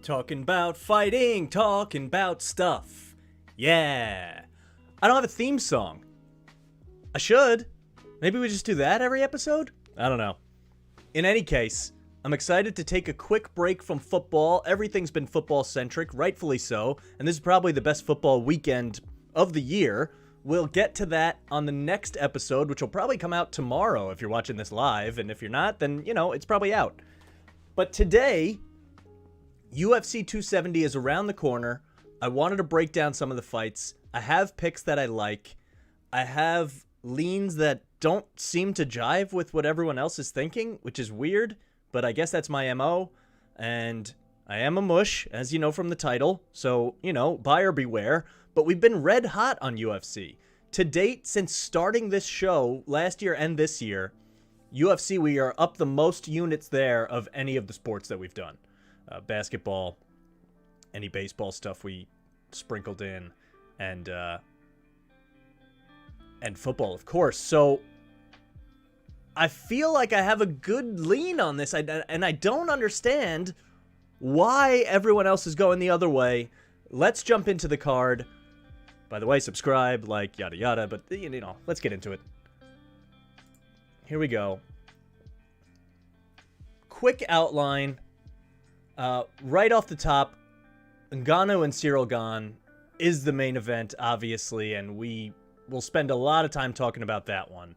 Talking about fighting, talking about stuff. Yeah. I don't have a theme song. I should. Maybe we just do that every episode? I don't know. In any case, I'm excited to take a quick break from football. Everything's been football-centric, rightfully so, and this is probably the best football weekend of the year. We'll get to that on the next episode, which will probably come out tomorrow if you're watching this live, and if you're not, then, it's probably out. But today, UFC 270 is around the corner. I wanted to break down some of the fights. I have picks that I like. I have leans that don't seem to jive with what everyone else is thinking, which is weird, but I guess that's my MO. And I am a mush, as you know from the title, so, buyer beware. But we've been red hot on UFC. To date, since starting this show last year and this year, UFC, we are up the most units there of any of the sports that we've done. Basketball, any baseball stuff we sprinkled in, and football, of course. So I feel like I have a good lean on this, and I don't understand why everyone else is going the other way. Let's jump into the card. By the way, subscribe, like, yada yada, but, let's get into it. Here we go. Quick outline. Right off the top, Ngannou and Ciryl Gane is the main event, obviously, and we will spend a lot of time talking about that one.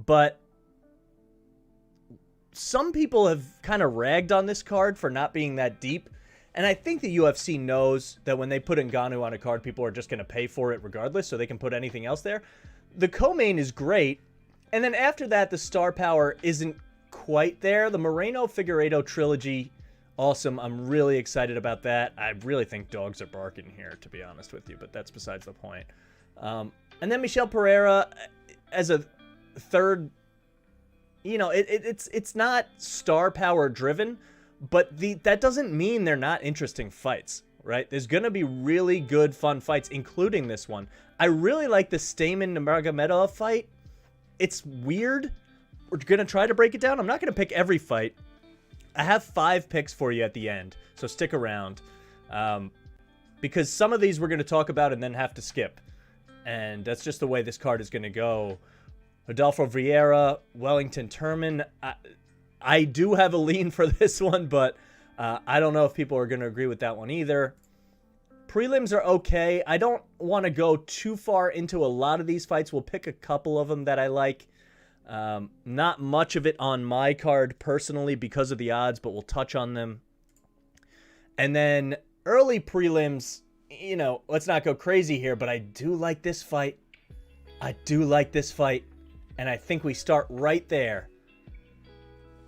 But some people have kind of ragged on this card for not being that deep, and I think the UFC knows that when they put Ngannou on a card, people are just going to pay for it regardless, so they can put anything else there. The co-main is great, and then after that, the star power isn't quite there. The Moreno-Figueiredo trilogy, awesome. I'm really excited about that. I really think dogs are barking here, to be honest with you, but that's besides the point. And then Michel Pereira as a third, it's not star power driven, but that doesn't mean they're not interesting fights, right? There's going to be really good, fun fights, including this one. I really like the Stamann-Nurmagomedov fight. It's weird. We're going to try to break it down. I'm not going to pick every fight. I have 5 picks for you at the end, so stick around. Because some of these we're going to talk about and then have to skip. And that's just the way this card is going to go. Rodolfo Vieira, Wellington Turman. I do have a lean for this one, but I don't know if people are going to agree with that one either. Prelims are okay. I don't want to go too far into a lot of these fights. We'll pick a couple of them that I like. Not much of it on my card personally because of the odds, but we'll touch on them. And then early prelims, let's not go crazy here, but I do like this fight. And I think we start right there.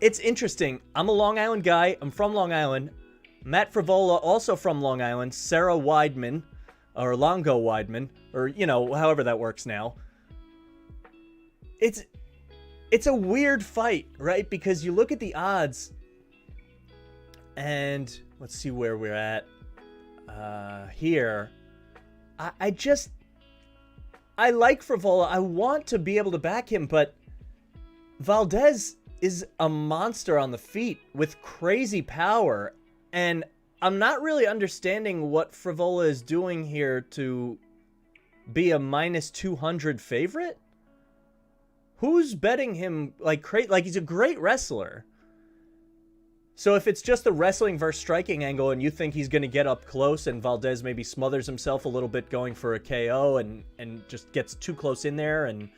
It's interesting. I'm a Long Island guy. I'm from Long Island. Matt Frevola, also from Long Island. Sarah Weidman, or Longo Weidman, or, however that works now. It's a weird fight, right? Because you look at the odds, and let's see where we're at here. I like Frevola. I want to be able to back him, but Valdez is a monster on the feet with crazy power, and I'm not really understanding what Frevola is doing here to be a minus 200 favorite. Who's betting him like he's a great wrestler? So if it's just the wrestling versus striking angle and you think he's going to get up close and Valdez maybe smothers himself a little bit going for a KO and just gets too close in there and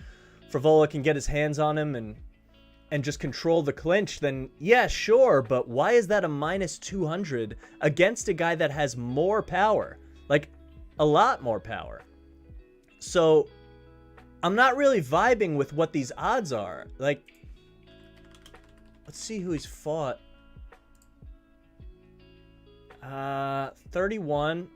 Frevola can get his hands on him and just control the clinch, then yeah, sure, but why is that a minus 200 against a guy that has more power? Like, a lot more power. So I'm not really vibing with what these odds are. Like, let's see who he's fought. 31.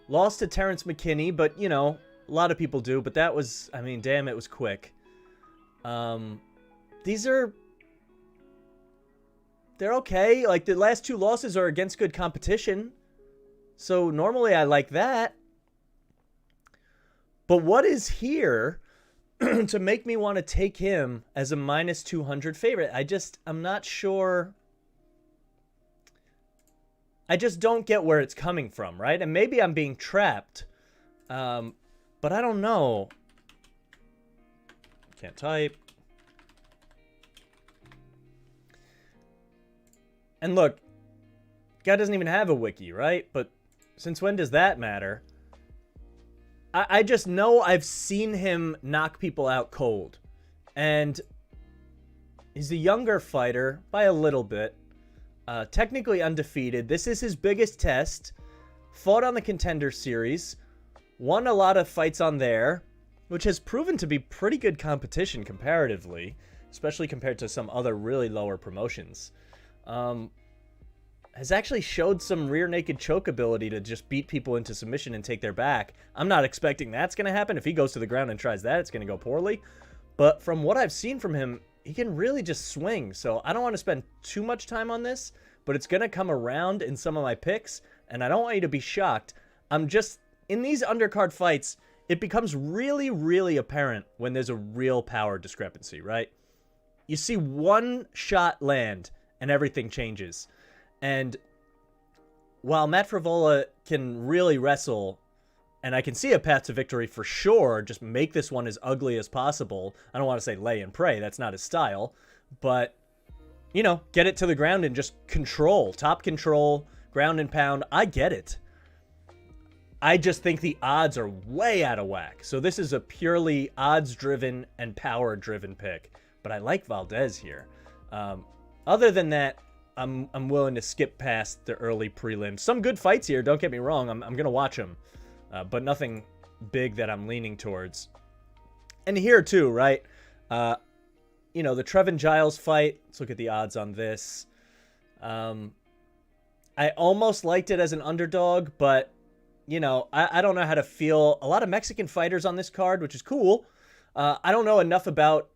Lost to Terrence McKinney, but, a lot of people do. But that was, damn, it was quick. They're okay. Like, the last 2 losses are against good competition. So normally I like that. But what is here to make me want to take him as a minus 200 favorite? I'm not sure. I just don't get where it's coming from, right? And maybe I'm being trapped, but I don't know. Can't type. And look, guy doesn't even have a wiki, right? But since when does that matter? I just know I've seen him knock people out cold. And he's a younger fighter by a little bit. Technically undefeated. This is his biggest test. Fought on the Contender Series. Won a lot of fights on there, which has proven to be pretty good competition comparatively, especially compared to some other really lower promotions. Has actually showed some rear naked choke ability to just beat people into submission and take their back. I'm not expecting that's going to happen. If he goes to the ground and tries that, it's going to go poorly. But from what I've seen from him, he can really just swing. So I don't want to spend too much time on this, but it's going to come around in some of my picks, and I don't want you to be shocked. I'm just, in these undercard fights, it becomes really, really apparent when there's a real power discrepancy, right? You see one shot land, and everything changes. And while Matt Frevola can really wrestle, and I can see a path to victory for sure, just make this one as ugly as possible. I don't want to say lay and pray, that's not his style. But, you know, get it to the ground and just control. Top control, ground and pound. I get it. I just think the odds are way out of whack. So this is a purely odds-driven and power-driven pick. But I like Valdez here. Other than that, I'm willing to skip past the early prelims. Some good fights here, don't get me wrong. I'm going to watch them. But nothing big that I'm leaning towards. And here too, right? You know, the Trevin Giles fight. Let's look at the odds on this. I almost liked it as an underdog, but, you know, I don't know how to feel. A lot of Mexican fighters on this card, which is cool. I don't know enough about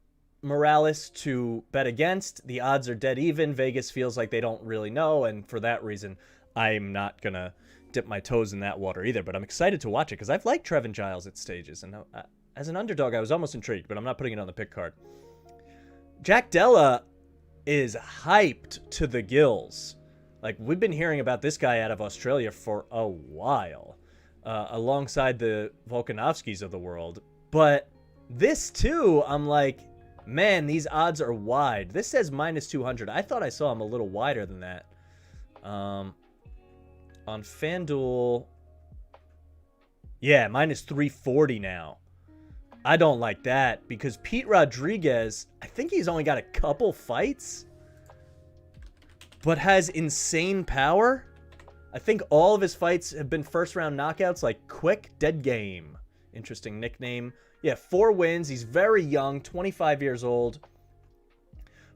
Morales to bet against. The odds are dead even. Vegas feels like they don't really know, and for that reason, I'm not going to dip my toes in that water either, but I'm excited to watch it because I've liked Trevin Giles at stages, and as an underdog, I was almost intrigued, but I'm not putting it on the pick card. Jack Della is hyped to the gills. Like, we've been hearing about this guy out of Australia for a while, alongside the Volkanovskis of the world, but this too, I'm like, man, these odds are wide. This says minus 200. I thought I saw him a little wider than that. On FanDuel, yeah, minus 340 now. I don't like that because Pete Rodriguez, I think he's only got a couple fights, but has insane power. I think all of his fights have been first-round knockouts, like Quick Dead Game. Interesting nickname. Yeah, 4 wins. He's very young, 25 years old.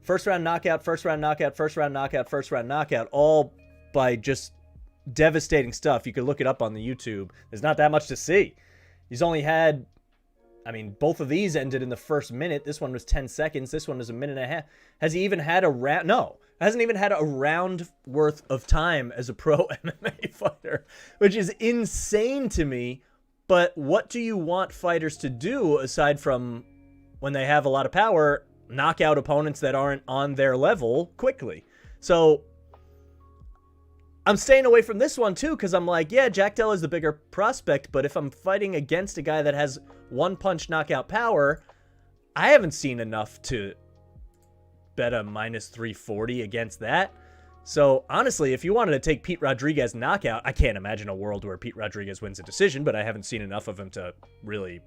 First-round knockout, first-round knockout, first-round knockout, first-round knockout, all by just devastating stuff. You could look it up on the YouTube. There's not that much to see. He's only had, I mean, both of these ended in the first minute. This one was 10 seconds. This one was a minute and a half. Has he even had a round? No, hasn't even had a round worth of time as a pro MMA fighter, which is insane to me. But what do you want fighters to do aside from, when they have a lot of power, knock out opponents that aren't on their level quickly? So I'm staying away from this one too, because I'm like, yeah, Jack Della is the bigger prospect, but if I'm fighting against a guy that has one-punch knockout power, I haven't seen enough to bet a minus 340 against that. So honestly, if you wanted to take Pete Rodriguez knockout, I can't imagine a world where Pete Rodriguez wins a decision, but I haven't seen enough of him to really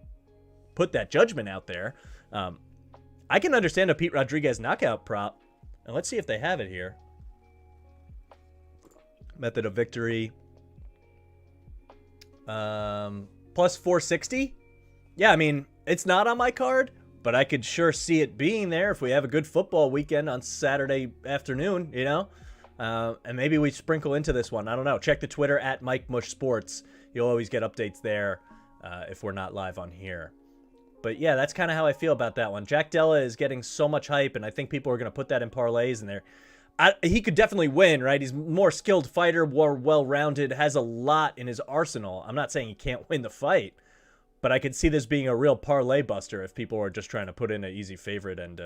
put that judgment out there. I can understand a Pete Rodriguez knockout prop, and let's see if they have it here. Method of victory. Plus 460. Yeah, I mean, it's not on my card, but I could sure see it being there if we have a good football weekend on Saturday afternoon, you know? And maybe we sprinkle into this one. I don't know. Check the Twitter at Mike Mush Sports. You'll always get updates there if we're not live on here. But yeah, that's kind of how I feel about that one. Jack Della is getting so much hype, and I think people are going to put that in parlays, and he could definitely win, right? He's a more skilled fighter, more well-rounded, has a lot in his arsenal. I'm not saying he can't win the fight, but I could see this being a real parlay buster if people are just trying to put in an easy favorite and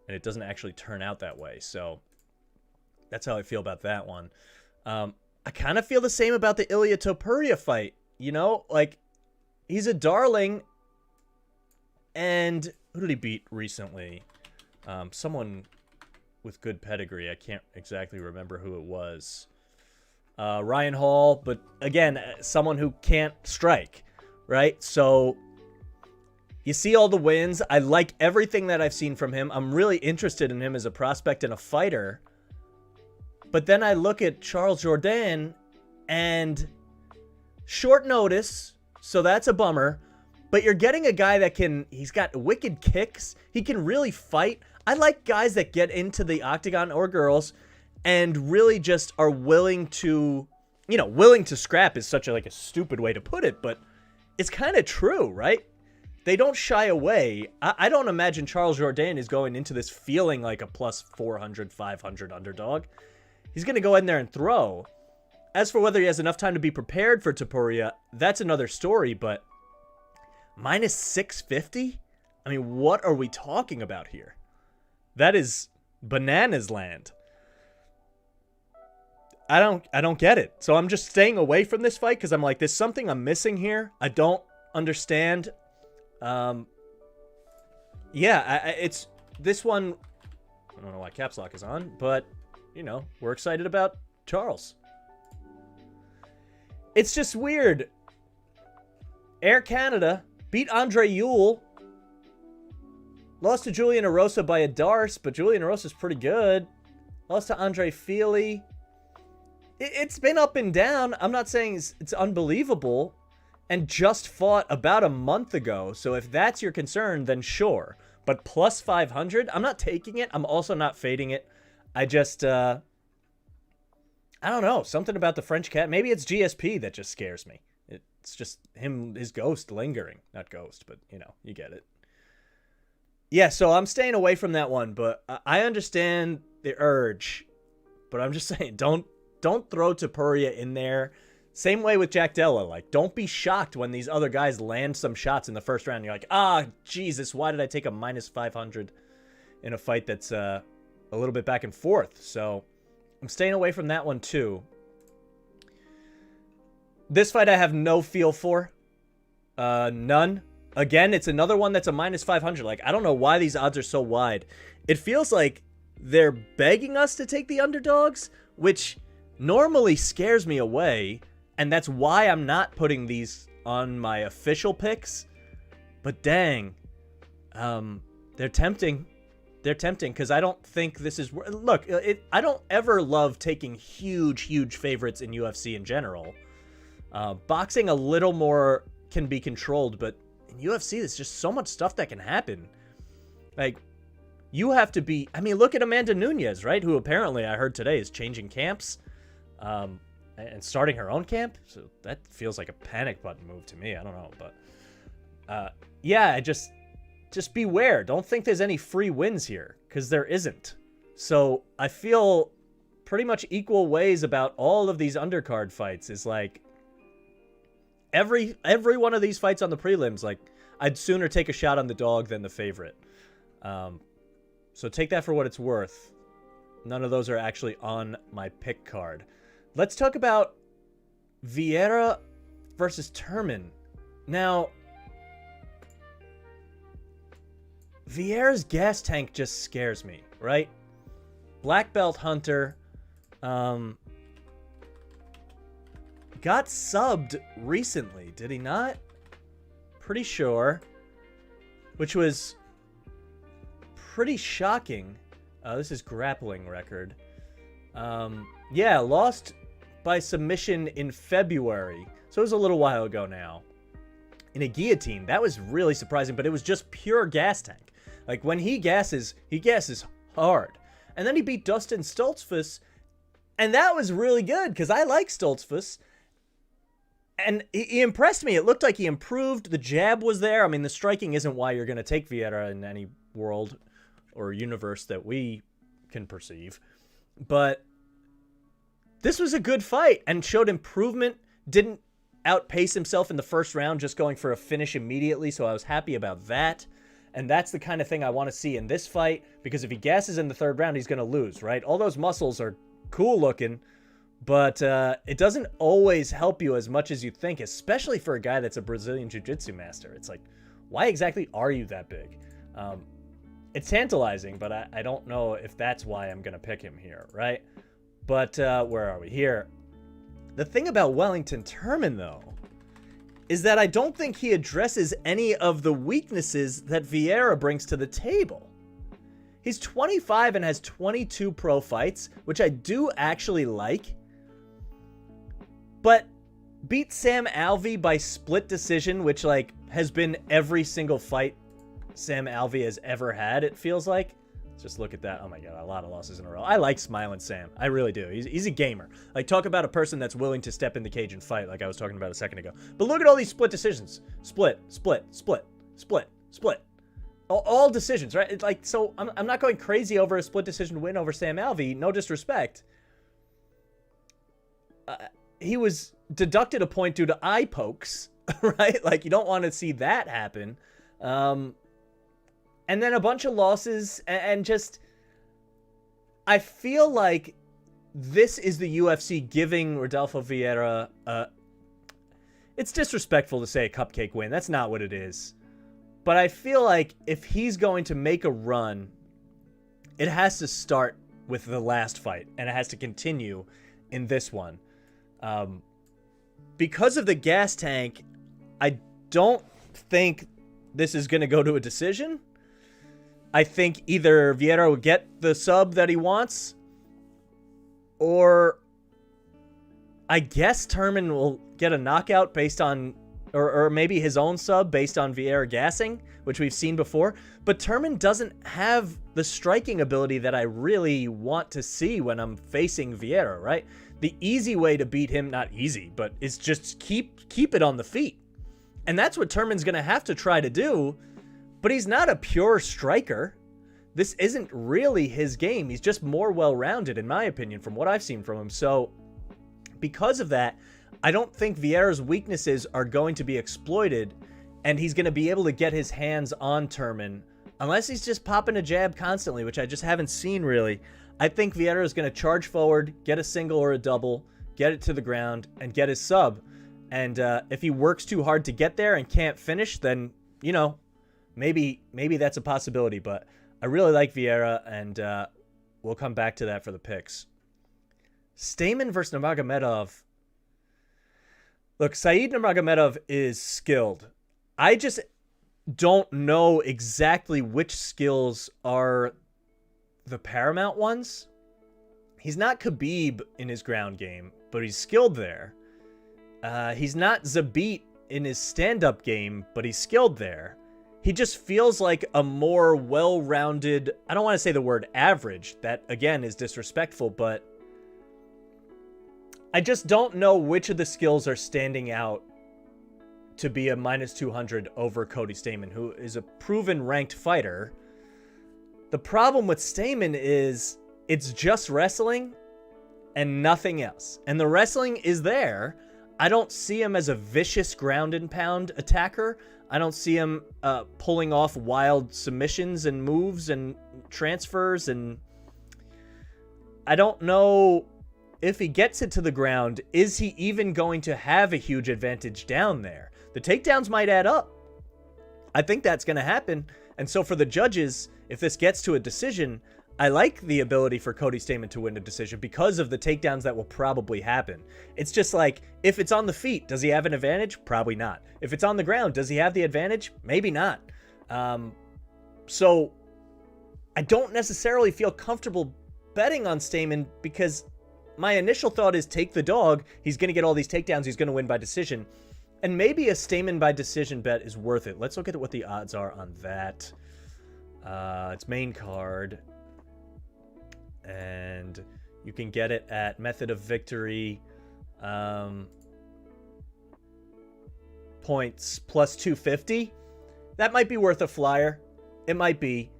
it doesn't actually turn out that way. So that's how I feel about that one. I kind of feel the same about the Ilia Topuria fight. You know, like, he's a darling. And who did he beat recently? Someone with good pedigree. I can't exactly remember who it was. Ryan Hall, but again, someone who can't strike, right? So you see all the wins. I like everything that I've seen from him. I'm really interested in him as a prospect and a fighter. But then I look at Charles Jourdain and short notice, so that's a bummer. But you're getting a guy that he's got wicked kicks. He can really fight. I like guys that get into the octagon, or girls, and really just are willing to, willing to scrap is such a stupid way to put it, but it's kind of true, right? They don't shy away. I don't imagine Charles Jourdain is going into this feeling like a plus 400, 500 underdog. He's going to go in there and throw. As for whether he has enough time to be prepared for Topuria, that's another story, but minus 650? I mean, what are we talking about here? That is bananas land. I don't get it. So I'm just staying away from this fight because I'm like, there's something I'm missing here. I don't understand. It's this one. I don't know why Caps Lock is on, but we're excited about Charles. It's just weird. Air Canada beat Andre Ewell. Lost to Julian Erosa by a Darce, but Julian Erosa's pretty good. Lost to Andre Feely. It's been up and down. I'm not saying it's unbelievable. And just fought about a month ago. So if that's your concern, then sure. But plus 500, I'm not taking it. I'm also not fading it. I just, I don't know. Something about the French cat. Maybe it's GSP that just scares me. It's just his ghost lingering. Not ghost, but, you get it. Yeah, so I'm staying away from that one. But I understand the urge. But I'm just saying, don't throw Topuria in there. Same way with Jack Della. Like, don't be shocked when these other guys land some shots in the first round. You're like, Jesus, why did I take a minus 500 in a fight that's a little bit back and forth? So I'm staying away from that one too. This fight I have no feel for. None. Again, it's another one that's a minus 500. Like, I don't know why these odds are so wide. It feels like they're begging us to take the underdogs, which normally scares me away. And that's why I'm not putting these on my official picks. But dang, they're tempting. They're tempting because I don't think this is... Look, I don't ever love taking huge favorites in UFC in general. Boxing a little more can be controlled, but in UFC, there's just so much stuff that can happen. Like, you have to be... I mean, look at Amanda Nunes, right? Who apparently, I heard today, is changing camps. And starting her own camp, so that feels like a panic button move to me. I don't know, but just beware. Don't think there's any free wins here, because there isn't. So I feel pretty much equal ways about all of these undercard fights. Is like every one of these fights on the prelims, like I'd sooner take a shot on the dog than the favorite. So take that for what it's worth. None of those are actually on my pick card. Let's talk about Vieira versus Turman. Now, Vieira's gas tank just scares me, right? Black belt hunter, got subbed recently, did he not? Pretty sure, which was pretty shocking. This is grappling record. Yeah, lost by submission in February. So it was a little while ago now. In a guillotine. That was really surprising, but it was just pure gas tank. Like, when he gasses hard. And then he beat Dustin Stoltzfus, and that was really good, because I like Stoltzfus. And he impressed me. It looked like he improved. The jab was there. I mean, the striking isn't why you're going to take Vieira in any world or universe that we can perceive. But this was a good fight and showed improvement. Didn't outpace himself in the first round, just going for a finish immediately. So I was happy about that. And that's the kind of thing I want to see in this fight, because if he gasses in the third round, he's going to lose, right? All those muscles are cool looking, But it doesn't always help you as much as you think, especially for a guy that's a Brazilian Jiu-Jitsu master. It's like, why exactly are you that big? It's tantalizing, but I don't know if that's why I'm going to pick him here, right? But where are we? Here. The thing about Wellington Turman, though, is that I don't think he addresses any of the weaknesses that Vieira brings to the table. He's 25 and has 22 pro fights, which I do actually like. But beat Sam Alvey by split decision, which like has been every single fight Sam Alvey has ever had, it feels like. Let's just look at that. Oh my God, a lot of losses in a row. I like Smiling Sam. I really do. He's a gamer. Like, talk about a person that's willing to step in the cage and fight, like I was talking about a second ago. But look at all these split decisions. Split. All decisions, right? It's like, so I'm not going crazy over a split decision win over Sam Alvey. No disrespect. He was deducted a point due to eye pokes, right? Like, you don't want to see that happen. And then a bunch of losses, and just, I feel like this is the UFC giving Rodolfo Vieira, it's disrespectful to say a cupcake win. That's not what it is. But I feel like if he's going to make a run, it has to start with the last fight, and it has to continue in this one. Because of the gas tank, I don't think this is going to go to a decision. I think either Vieira will get the sub that he wants, or I guess Turman will get a knockout based on, or maybe his own sub based on Vieira gassing, which we've seen before. But Turman doesn't have the striking ability that I really want to see when I'm facing Vieira, right? The easy way to beat him, not easy, but is just keep it on the feet. And that's what Turman's going to have to try to do. But he's not a pure striker. This isn't really his game. He's just more well-rounded, in my opinion, from what I've seen from him. So, because of that, I don't think Vieira's weaknesses are going to be exploited, and he's going to be able to get his hands on Turman, unless he's just popping a jab constantly, which I just haven't seen really. I think Vieira is going to charge forward, get a single or a double, get it to the ground, and get his sub. And if he works too hard to get there and can't finish, then, you know, maybe that's a possibility. But I really like Vieira, and we'll come back to that for the picks. Stamen versus Nurmagomedov. Look, Said Nurmagomedov is skilled. I just don't know exactly which skills are the paramount ones. He's not Khabib in his ground game, but he's skilled there. He's not Zabit in his stand-up game, but he's skilled there. He just feels like a more well-rounded, I don't want to say the word average. That, again, is disrespectful, but I just don't know which of the skills are standing out to be a minus 200 over Cody Stamen, who is a proven ranked fighter. The problem with Stamen is it's just wrestling and nothing else. And the wrestling is there. I don't see him as a vicious ground and pound attacker. I don't see him pulling off wild submissions and moves and transfers. And I don't know if he gets it to the ground, is he even going to have a huge advantage down there? The takedowns might add up. I think that's going to happen. And so for the judges, if this gets to a decision, I like the ability for Cody Stamen to win a decision because of the takedowns that will probably happen. It's just like, if it's on the feet, does he have an advantage? Probably not. If it's on the ground, does he have the advantage? Maybe not. So I don't necessarily feel comfortable betting on Stamen because my initial thought is take the dog. He's going to get all these takedowns. He's going to win by decision. And maybe a Stamen by decision bet is worth it. Let's look at what the odds are on that. It's main card. And you can get it at Method of Victory. Points plus 250. That might be worth a flyer. It might be.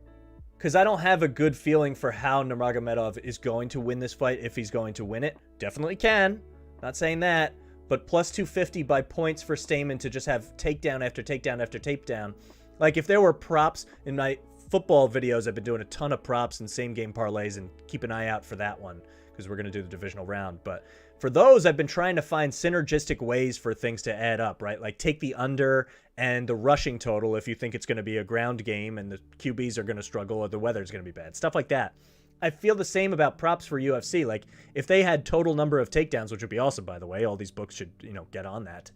Because I don't have a good feeling for how Nurmagomedov is going to win this fight, if he's going to win it. Definitely can. Not saying that. But plus 250 by points for Stamen to just have takedown after takedown after takedown. Like, if there were props in my football videos, I've been doing a ton of props and same game parlays, and keep an eye out for that one because we're going to do the divisional round. But for those, I've been trying to find synergistic ways for things to add up, right? Like take the under and the rushing total if you think it's going to be a ground game and the QBs are going to struggle or the weather's going to be bad. Stuff like that. I feel the same about props for UFC. Like if they had total number of takedowns, which would be awesome, by the way, all these books should, get on that.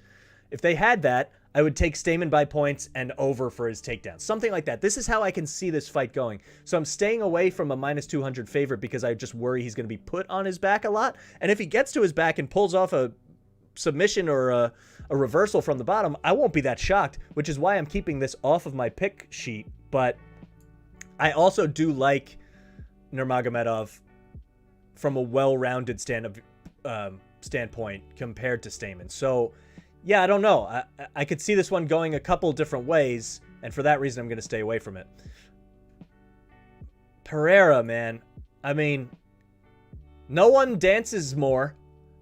If they had that, I would take Stamen by points and over for his takedowns. Something like that. This is how I can see this fight going. So I'm staying away from a minus 200 favorite because I just worry he's going to be put on his back a lot. And if he gets to his back and pulls off a submission or a reversal from the bottom, I won't be that shocked, which is why I'm keeping this off of my pick sheet. But I also do like Nurmagomedov from a well-rounded standpoint compared to Stamen. So yeah, I don't know. I could see this one going a couple different ways, and for that reason, I'm going to stay away from it. Pereira, man. I mean, no one dances more,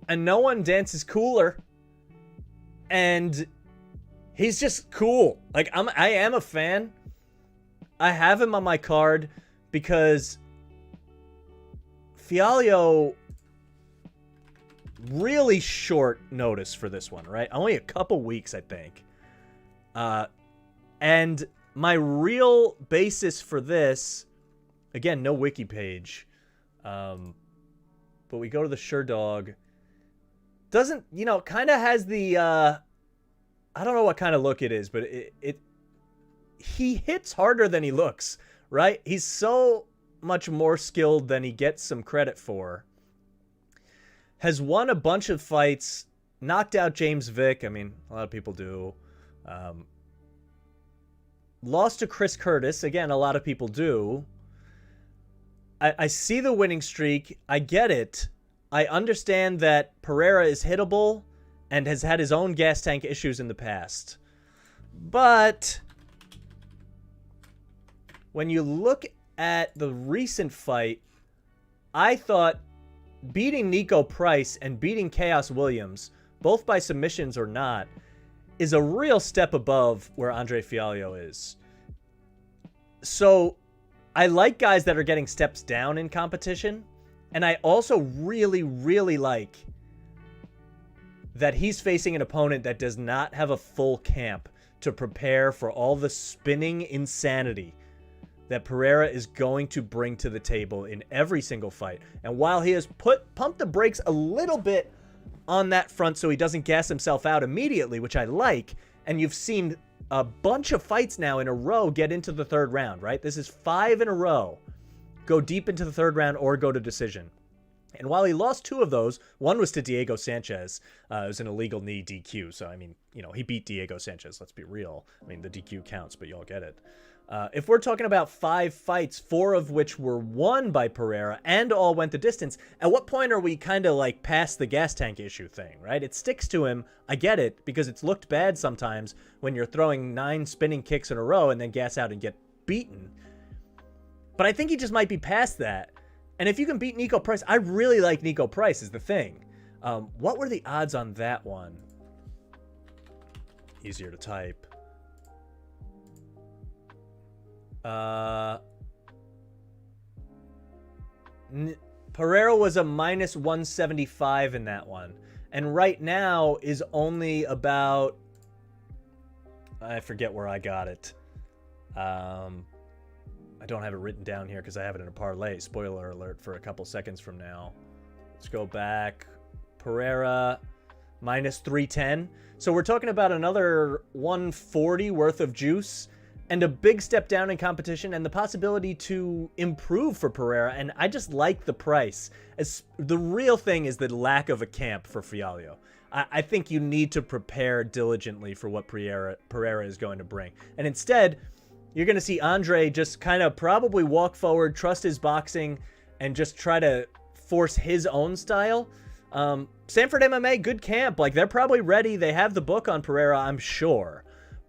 and no one dances cooler, and he's just cool. Like, I am a fan. I have him on my card because Fialho, really short notice for this one, right? Only a couple weeks, I think. And my real basis for this, again, no wiki page, but we go to the SureDog. Doesn't, kind of has the, I don't know what kind of look it is, but he hits harder than he looks, right? He's so much more skilled than he gets some credit for. Has won a bunch of fights, knocked out James Vick. I mean, a lot of people do. Lost to Chris Curtis. Again, a lot of people do. I see the winning streak. I get it. I understand that Pereira is hittable and has had his own gas tank issues in the past. But when you look at the recent fight, I thought beating Nico Price and beating Chaos Williams, both by submissions or not, is a real step above where Andre Fialho is. So I like guys that are getting steps down in competition, and I also really, really like that he's facing an opponent that does not have a full camp to prepare for all the spinning insanity that Pereira is going to bring to the table in every single fight. And while he has pumped the brakes a little bit on that front so he doesn't gas himself out immediately, which I like, and you've seen a bunch of fights now in a row get into the third round, right? This is 5 in a row. Go deep into the third round or go to decision. And while he lost 2 of those, one was to Diego Sanchez. It was an illegal knee DQ. So, I mean, he beat Diego Sanchez. Let's be real. I mean, the DQ counts, but you all get it. If we're talking about 5 fights, 4 of which were won by Pereira and all went the distance, at what point are we kind of like past the gas tank issue thing, right? It sticks to him. I get it, because it's looked bad sometimes when you're throwing 9 spinning kicks in a row and then gas out and get beaten. But I think he just might be past that. And if you can beat Nico Price, I really like Nico Price is the thing. What were the odds on that one? Easier to type. Pereira was a minus 175 in that one. And right now is only about... I forget where I got it. I don't have it written down here because I have it in a parlay. Spoiler alert for a couple seconds from now. Let's go back. Pereira, minus 310. So we're talking about another 140 worth of juice and a big step down in competition and the possibility to improve for Pereira. And I just like the price. The real thing is the lack of a camp for Fialho. I think you need to prepare diligently for what Pereira is going to bring. And instead, you're going to see Andre just kind of probably walk forward, trust his boxing, and just try to force his own style. Sanford MMA, good camp. Like, they're probably ready. They have the book on Pereira, I'm sure.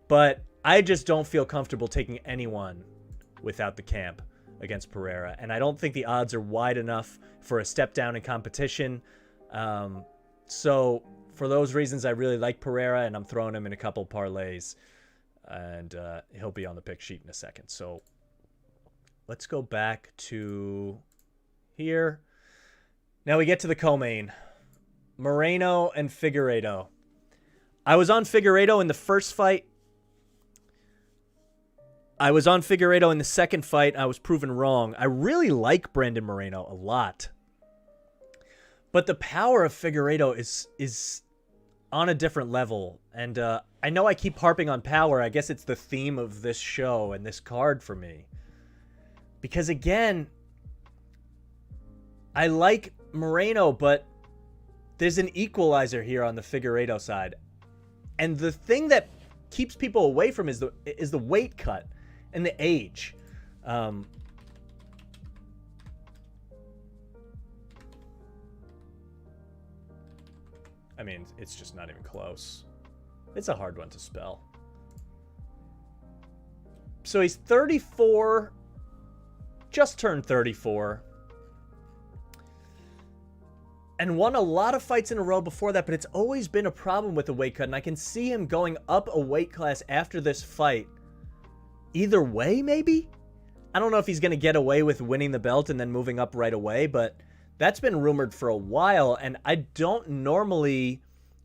But I just don't feel comfortable taking anyone without the camp against Pereira. And I don't think the odds are wide enough for a step down in competition. So for those reasons, I really like Pereira, and I'm throwing him in a couple parlays. And he'll be on the pick sheet in a second. So let's go back to here. Now we get to the co-main. Moreno and Figueiredo. I was on Figueiredo in the first fight. I was on Figueiredo in the second fight. I was proven wrong. I really like Brandon Moreno a lot. But the power of Figueiredo is on a different level. And I know I keep harping on power. I guess it's the theme of this show and this card for me. Because again, I like Moreno, but there's an equalizer here on the Figueiredo side. And the thing that keeps people away from is the weight cut and the age. I mean, it's just not even close. It's a hard one to spell. So he's 34, just turned 34. And won a lot of fights in a row before that, but it's always been a problem with the weight cut. And I can see him going up a weight class after this fight. Either way, maybe? I don't know if he's going to get away with winning the belt and then moving up right away, but that's been rumored for a while. And I don't normally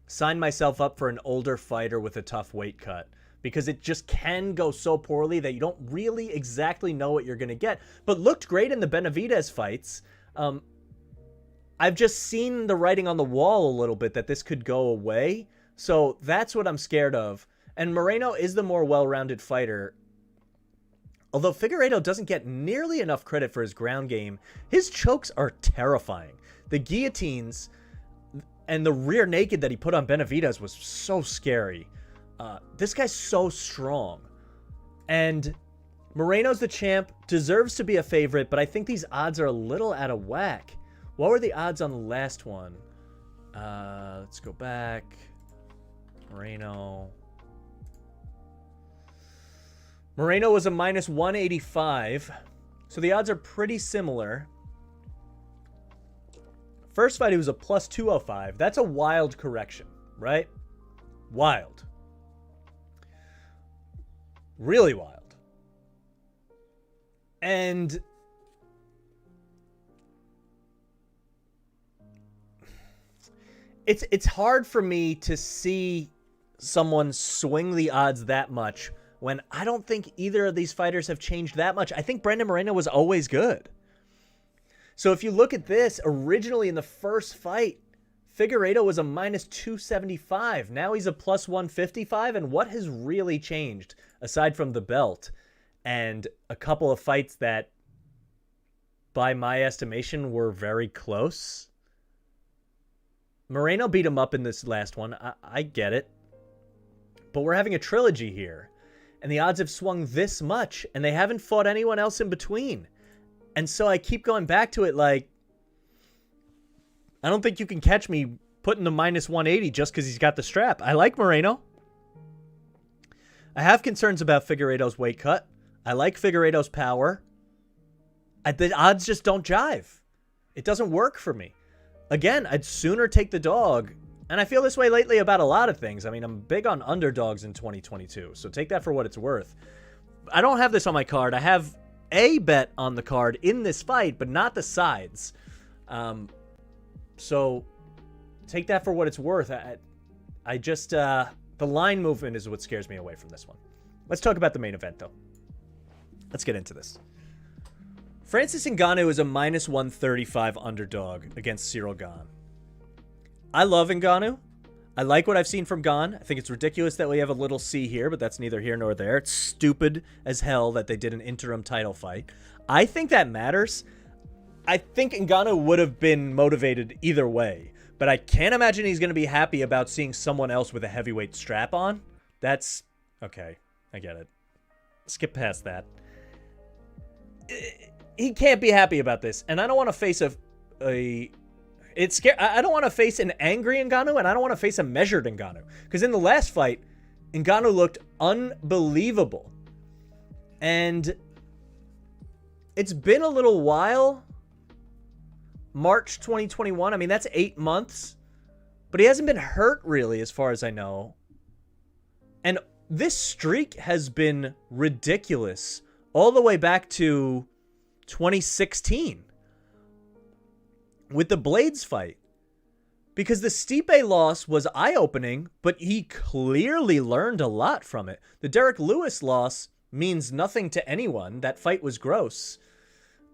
sign myself up for an older fighter with a tough weight cut, because it just can go so poorly that you don't really exactly know what you're going to get. But looked great in the Benavidez fights. I've just seen the writing on the wall a little bit that this could go away. So that's what I'm scared of. And Moreno is the more well-rounded fighter. Although Figueiredo doesn't get nearly enough credit for his ground game, his chokes are terrifying. The guillotines and the rear naked that he put on Benavidez was so scary. This guy's so strong. And Moreno's the champ, deserves to be a favorite, but I think these odds are a little out of whack. What were the odds on the last one? Let's go back. Moreno was a minus 185. So the odds are pretty similar. First fight, he was a plus 205. That's a wild correction, right? Wild. Really wild. And it's hard for me to see someone swing the odds that much when I don't think either of these fighters have changed that much. I think Brandon Moreno was always good. So if you look at this, originally in the first fight, Figueiredo was a minus 275. Now he's a plus 155. And what has really changed aside from the belt and a couple of fights that, by my estimation, were very close? Moreno beat him up in this last one. I get it. But we're having a trilogy here. And the odds have swung this much. And they haven't fought anyone else in between. And so I keep going back to it like, I don't think you can catch me putting the minus 180 just because he's got the strap. I like Moreno. I have concerns about Figueiredo's weight cut. I like Figueiredo's power. The odds just don't jive. It doesn't work for me. Again, I'd sooner take the dog. And I feel this way lately about a lot of things. I mean, I'm big on underdogs in 2022. So take that for what it's worth. I don't have this on my card. I have a bet on the card in this fight, but not the sides. So take that for what it's worth. I just, the line movement is what scares me away from this one. Let's talk about the main event, though. Let's get into this. Francis Ngannou is a minus 135 underdog against Cyril Gane. I love Ngannou. I like what I've seen from Gane. I think it's ridiculous that we have a little C here, but that's neither here nor there. It's stupid as hell that they did an interim title fight. I think that matters. I think Ngannou would have been motivated either way, but I can't imagine he's going to be happy about seeing someone else with a heavyweight strap on. That's okay. I get it. Skip past that. He can't be happy about this, and I don't want to face I don't want to face an angry Ngannou, and I don't want to face a measured Ngannou, because in the last fight, Ngannou looked unbelievable, and it's been a little while. March 2021. I mean, that's 8 months, but he hasn't been hurt really, as far as I know. And this streak has been ridiculous all the way back to 2016. with the Blades fight. Because the Stipe loss was eye-opening, but he clearly learned a lot from it. The Derek Lewis loss means nothing to anyone. That fight was gross.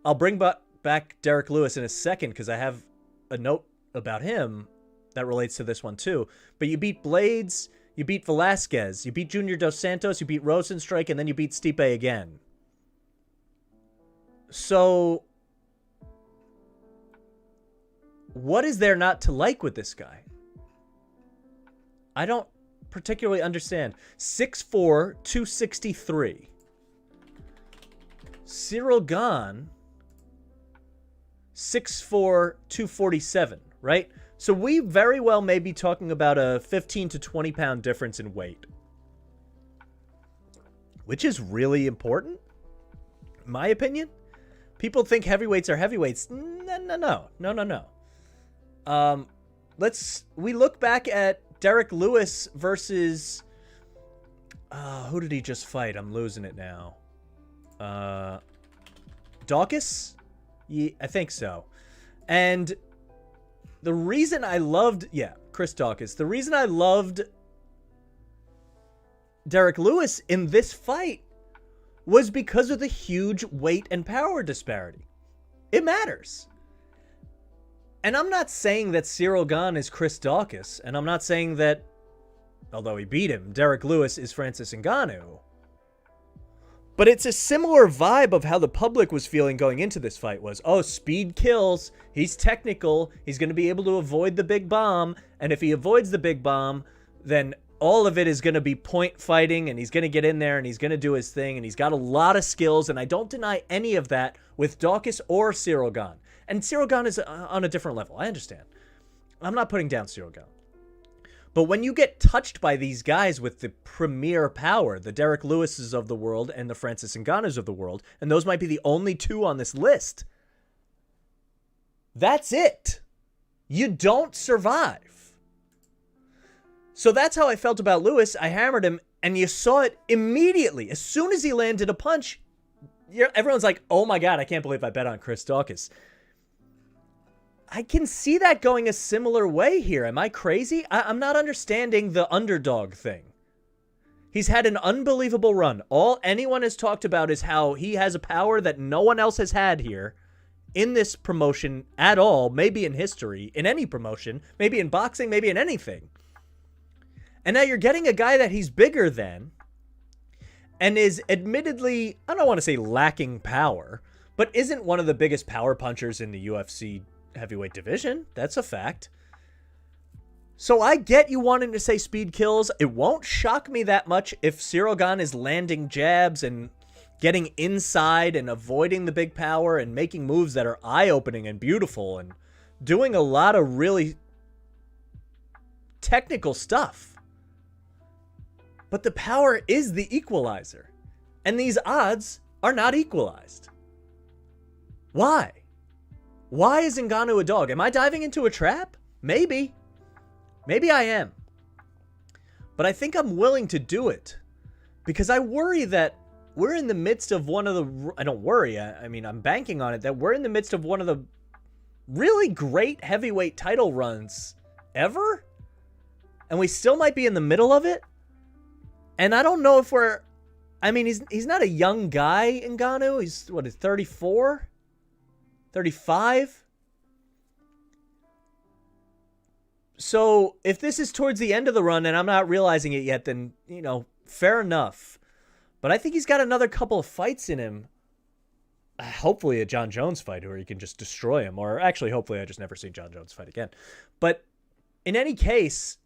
I'll bring back Derek Lewis in a second because I have a note about him that relates to this one too. But you beat Blades, you beat Velasquez, you beat Junior Dos Santos, you beat Rosenstrike, and then you beat Stipe again. So what is there not to like with this guy? I don't particularly understand. 6'4", 263. Cyril Gane, 6'4", 247, right? So we very well may be talking about a 15 to 20 pound difference in weight. Which is really important, in my opinion. People think heavyweights are heavyweights. No. We look back at Derek Lewis versus, who did he just fight? I'm losing it now. Dawkins? Yeah, I think so. And the reason I loved, Chris Dawkins. The reason I loved Derek Lewis in this fight was because of the huge weight and power disparity. It matters. And I'm not saying that Cyril Gane is Chris Dawkins, and I'm not saying that, although he beat him, Derek Lewis is Francis Ngannou. But it's a similar vibe of how the public was feeling going into this fight was, oh, speed kills, he's technical, he's going to be able to avoid the big bomb, and if he avoids the big bomb, then all of it is going to be point fighting, and he's going to get in there, and he's going to do his thing, and he's got a lot of skills, and I don't deny any of that with Dawkins or Cyril Gane. And Cyril Gane is on a different level, I understand. I'm not putting down Cyril Gane. But when you get touched by these guys with the premier power, the Derek Lewises of the world and the Francis Ngannous of the world, and those might be the only two on this list, that's it. You don't survive. So that's how I felt about Lewis. I hammered him, and you saw it immediately. As soon as he landed a punch, everyone's like, oh my God, I can't believe I bet on Chris Dawkins. I can see that going a similar way here. Am I crazy? I'm not understanding the underdog thing. He's had an unbelievable run. All anyone has talked about is how he has a power that no one else has had here in this promotion at all, maybe in history, in any promotion, maybe in boxing, maybe in anything. And now you're getting a guy that he's bigger than and is admittedly, I don't want to say lacking power, but isn't one of the biggest power punchers in the UFC heavyweight division. That's a fact. So I get you wanting to say speed kills. It won't shock me that much if Cyril Gane is landing jabs and getting inside and avoiding the big power and making moves that are eye-opening and beautiful and doing a lot of really technical stuff. But the power is the equalizer. And these odds are not equalized. Why? Why is Ngannou a dog? Am I diving into a trap? Maybe. Maybe I am. But I think I'm willing to do it. Because I worry that we're in the midst of one of the... I don't worry. I mean, I'm banking on it. That we're in the midst of one of the really great heavyweight title runs ever. And we still might be in the middle of it. And I don't know if we're... I mean, he's not a young guy, Ngannou. He's, what, 34? 35? So if this is towards the end of the run and I'm not realizing it yet, then, you know, fair enough. But I think he's got another couple of fights in him. Hopefully a John Jones fight where he can just destroy him. Or actually, hopefully I just never see John Jones fight again. But in any case,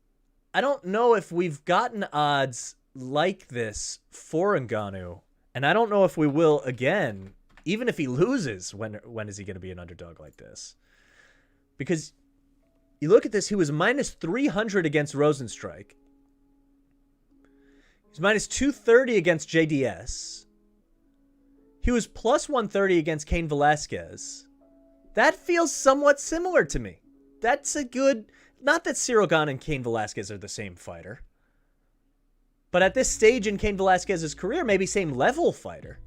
I don't know if we've gotten odds like this for Ngannou. And I don't know if we will again. Even if he loses, when is he going to be an underdog like this? Because you look at this, he was minus 300 against Rosenstrike. He's minus 230 against JDS. He was plus 130 against Cain Velasquez. That feels somewhat similar to me. That's a good... Not that Cyril Gane and Cain Velasquez are the same fighter. But at this stage in Cain Velasquez's career, maybe same level fighter.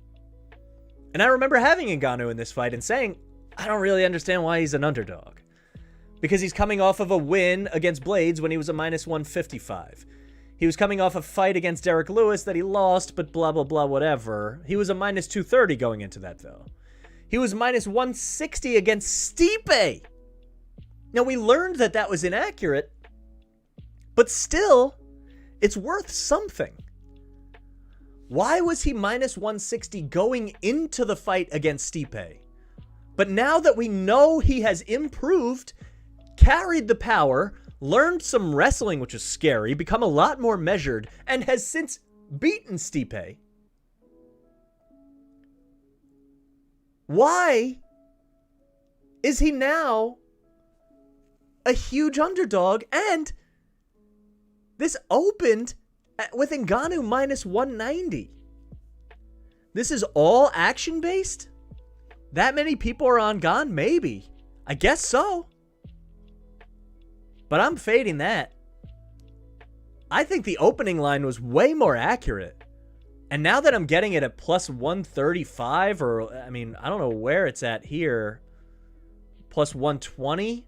And I remember having Ngannou in this fight and saying, I don't really understand why he's an underdog. because he's coming off of a win against Blades when he was a minus 155. He was coming off a fight against Derek Lewis that he lost, but blah, blah, blah, whatever. He was a minus 230 going into that, though. He was minus 160 against Stipe. Now, we learned that that was inaccurate, but still, it's worth something. Why was he minus 160 going into the fight against Stipe? But now that we know he has improved, carried the power, learned some wrestling, which is scary, become a lot more measured, and has since beaten Stipe, why is he now a huge underdog? And this opened with Ngannou minus 190. This is all action-based? That many people are on Ngannou? Maybe. I guess so. But I'm fading that. I think the opening line was way more accurate. And now that I'm getting it at plus 135, or, I mean, I don't know where it's at here, plus 120.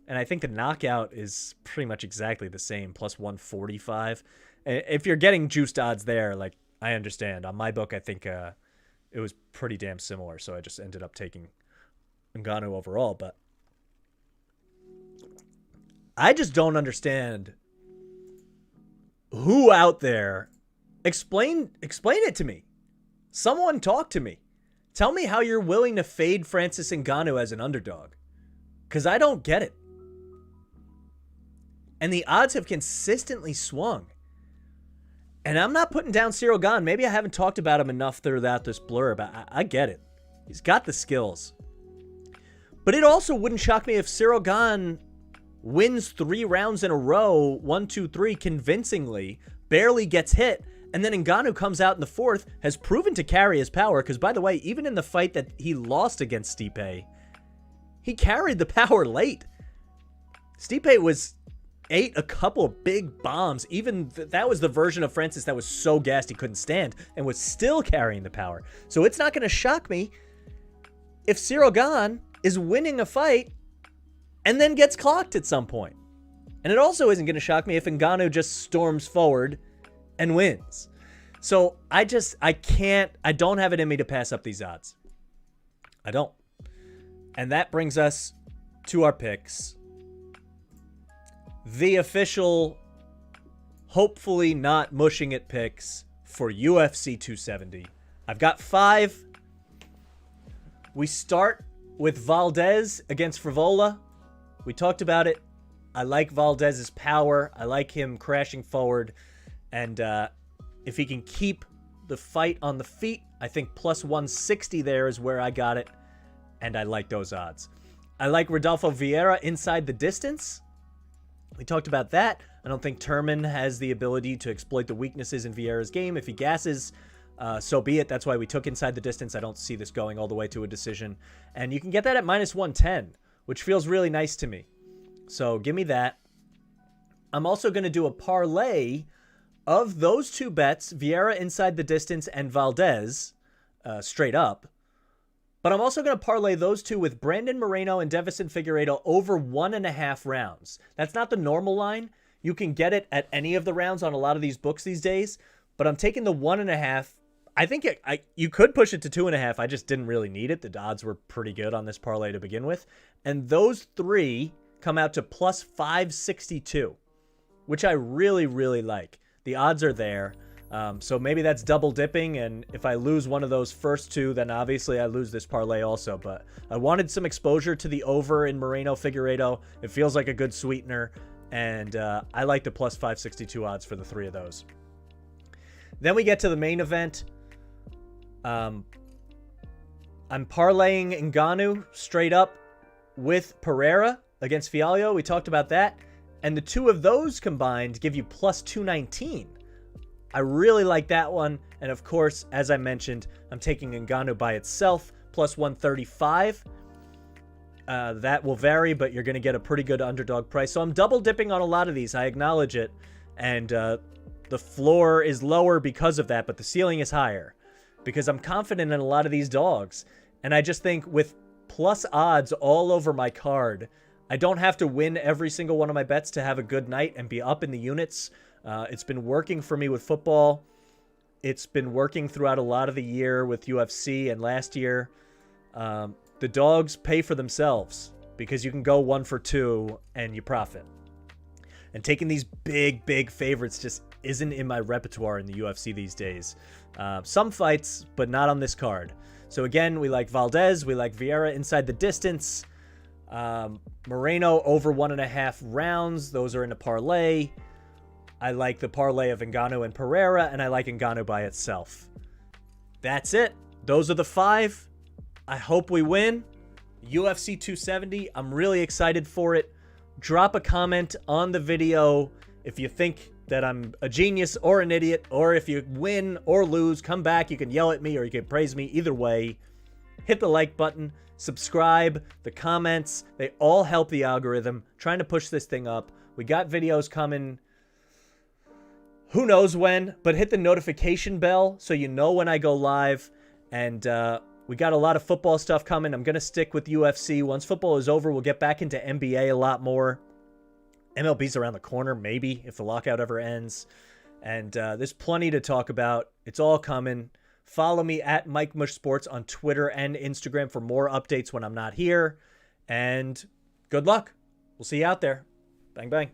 And I think the knockout is pretty much exactly the same, plus 145. If you're getting juiced odds there, like, I understand. On my book, I think it was pretty damn similar. So I just ended up taking Ngannou overall. But I just don't understand who out there. Explain it to me. Someone talk to me. Tell me how you're willing to fade Francis Ngannou as an underdog. Because I don't get it. And the odds have consistently swung. And I'm not putting down Ciryl Gane. Maybe I haven't talked about him enough throughout this blurb. I get it. He's got the skills. But it also wouldn't shock me if Ciryl Gane wins 3 rounds in a row, 1, 2, 3, convincingly, barely gets hit, and then Ngannou comes out in the 4th, has proven to carry his power, because, by the way, even in the fight that he lost against Stipe, he carried the power late. Stipe ate a couple of big bombs. Even that was the version of Francis that was so gassed he couldn't stand, and was still carrying the power. So it's not going to shock me if Ciryl Gane is winning a fight and then gets clocked at some point. And it also isn't going to shock me if Ngannou just storms forward and wins. So I don't have it in me to pass up these odds. I don't. And that brings us to our picks. The official, hopefully not mushing it picks for UFC 270. I've got 5. We start with Valdez against Frevola. We talked about it. I like Valdez's power. I like him crashing forward. And if he can keep the fight on the feet, I think plus 160 there is where I got it. And I like those odds. I like Rodolfo Vieira inside the distance. We talked about that. I don't think Turman has the ability to exploit the weaknesses in Vieira's game. If he gasses, so be it. That's why we took inside the distance. I don't see this going all the way to a decision. And you can get that at minus 110, which feels really nice to me. So give me that. I'm also going to do a parlay of those 2 bets, Vieira inside the distance and Valdez straight up. But I'm also going to parlay those 2 with Brandon Moreno and Devison Figueiredo over 1.5 rounds. That's not the normal line. You can get it at any of the rounds on a lot of these books these days. But I'm taking the 1.5. I think you could push it to 2.5. I just didn't really need it. The odds were pretty good on this parlay to begin with. And those 3 come out to plus 562, which I really, really like. The odds are there. So maybe that's double dipping, and if I lose one of those first 2, then obviously I lose this parlay also. But I wanted some exposure to the over in Moreno Figueiredo. It feels like a good sweetener, and I like the plus 562 odds for the 3 of those. Then we get to the main event. I'm parlaying Ngannou straight up with Pereira against Fialho. We talked about that. And the 2 of those combined give you plus 219. I really like that one. And of course, as I mentioned, I'm taking Ngannou by itself, plus 135. That will vary, but you're going to get a pretty good underdog price. So I'm double dipping on a lot of these. I acknowledge it. And the floor is lower because of that, but the ceiling is higher because I'm confident in a lot of these dogs. And I just think with plus odds all over my card, I don't have to win every single one of my bets to have a good night and be up in the units. It's been working for me with football. It's been working throughout a lot of the year with UFC and last year. The dogs pay for themselves because you can go 1 for 2 and you profit. And taking these big favorites just isn't in my repertoire in the UFC these days. Some fights, but not on this card. So again, we like Valdez. We like Vieira inside the distance. Moreno over 1.5 rounds. Those are in a parlay. I like the parlay of Ngannou and Pereira, and I like Ngannou by itself. That's it. Those are the 5. I hope we win. UFC 270. I'm really excited for it. Drop a comment on the video if you think that I'm a genius or an idiot, or if you win or lose, come back. You can yell at me or you can praise me. Either way, hit the like button, subscribe, the comments. They all help the algorithm. Trying to push this thing up. We got videos coming. Who knows when, but hit the notification bell so you know when I go live. And we got a lot of football stuff coming. I'm going to stick with UFC. Once football is over, we'll get back into NBA a lot more. MLB's around the corner, maybe, if the lockout ever ends. And there's plenty to talk about. It's all coming. Follow me at Mike Mush Sports on Twitter and Instagram for more updates when I'm not here. And good luck. We'll see you out there. Bang, bang.